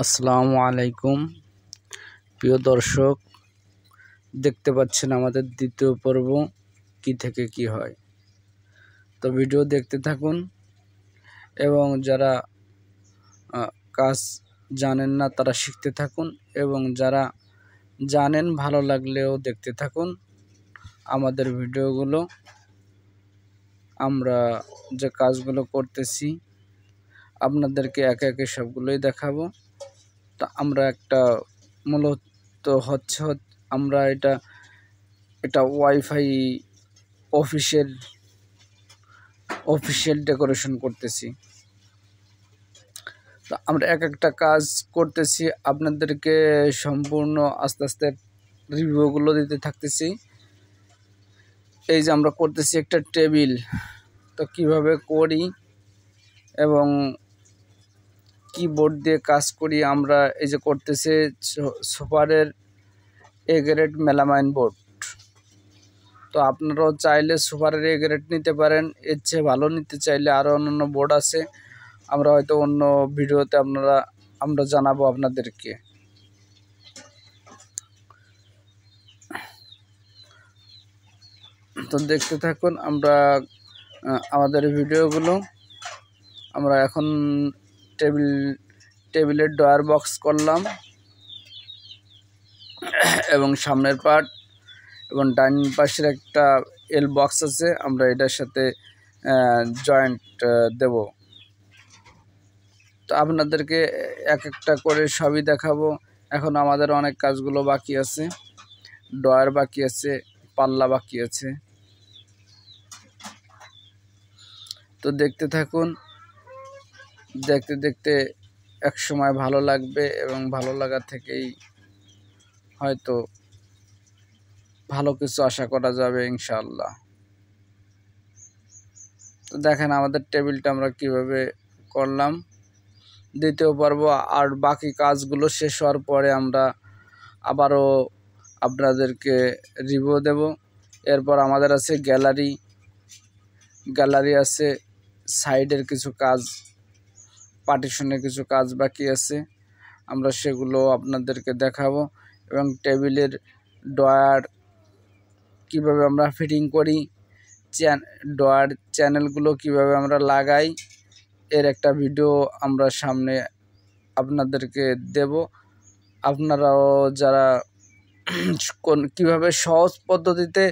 আসসালামু আলাইকুম প্রিয় দর্শক, দেখতে পাচ্ছেন আমাদের দ্বিতীয় পর্ব কি থেকে কি হয়। তো ভিডিও দেখতে থাকুন এবং যারা কাজ জানেন না তারা শিখতে থাকুন, এবং যারা জানেন ভালো লাগলেও দেখতে থাকুন আমাদের ভিডিওগুলো। আমরা যে কাজগুলো করতেছি আপনাদেরকে একে একে সবগুলোই দেখাবো। তা আমরা একটা মূলত আমরা এটা ওয়াইফাই অফিসিয়াল ডেকোরেশন করতেছি। তো আমরা এক একটা কাজ করতেছি, আপনাদেরকে সম্পূর্ণ আস্তে আস্তে রিভিউগুলো দিতে থাকতেছি। এই যে আমরা করতেছি একটা টেবিল, তো কিভাবে করি এবং কিবোর্ড দিয়ে কাজ করি আমরা। এই যে করতেছে সুপারের এ গ্রেড মেলামাইন বোর্ড। তো আপনারাও চাইলে সুপারের এ গ্রেড নিতে পারেন, এর চেয়ে ভালো নিতে চাইলে আরও অন্যান্য বোর্ড আছে, আমরা হয়তো অন্য ভিডিওতে আমরা জানাবো আপনাদেরকে। তো দেখতে থাকুন আমাদের ভিডিওগুলো। আমরা এখন টেবিলের ডয়ার বক্স করলাম, এবং সামনের পার্ট এবং ডাইন পাশের একটা এল বক্স আছে, আমরা এটার সাথে জয়েন্ট দেব। তো আপনাদেরকে এক একটা করে সবই দেখাবো। এখন আমাদের অনেক কাজগুলো বাকি আছে, ডয়ার বাকি আছে, পাল্লা বাকি আছে। তো দেখতে থাকুন, দেখতে দেখতে এক সময় ভালো লাগবে, এবং ভালো লাগা থেকেই হয়তো ভালো কিছু আশা করা যাবে ইনশাআল্লাহ। তো দেখেন আমাদের টেবিলটা আমরা কিভাবে করলাম। দ্বিতীয় পর্ব আর বাকি কাজগুলো শেষ হওয়ার পরে আমরা আবারও আপনাদেরকে রিভিউ দেব। এরপর আমাদের আছে গ্যালারি আছে, সাইডের কিছু কাজ, পার্টিশনের কিছু কাজ বাকি আছে, আমরা সেগুলো আপনাদেরকে দেখাবো। এবং টেবিলের ডয়ার কিভাবে আমরা ফিটিং করি, ডয়ার চ্যানেলগুলো কিভাবে আমরা লাগাই, এর একটা ভিডিও আমরা সামনে আপনাদেরকে দেব। আপনারাও যারা কিভাবে সহজ পদ্ধতিতে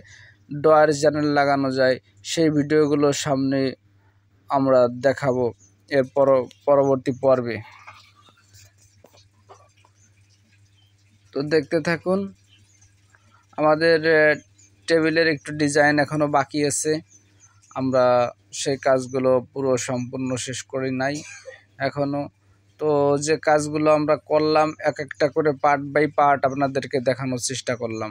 ডয়ার চ্যানেল লাগানো যায় সেই ভিডিওগুলো সামনে আমরা দেখাবো এর পরবর্তী পর্বে। তো দেখতে থাকুন, আমাদের টেবিলের একটু ডিজাইন এখনও বাকি আছে, আমরা সেই কাজগুলো পুরো সম্পূর্ণ শেষ করি নাই এখনও। তো যে কাজগুলো আমরা করলাম এক একটা করে পার্ট বাই পার্ট আপনাদেরকে দেখানোর চেষ্টা করলাম।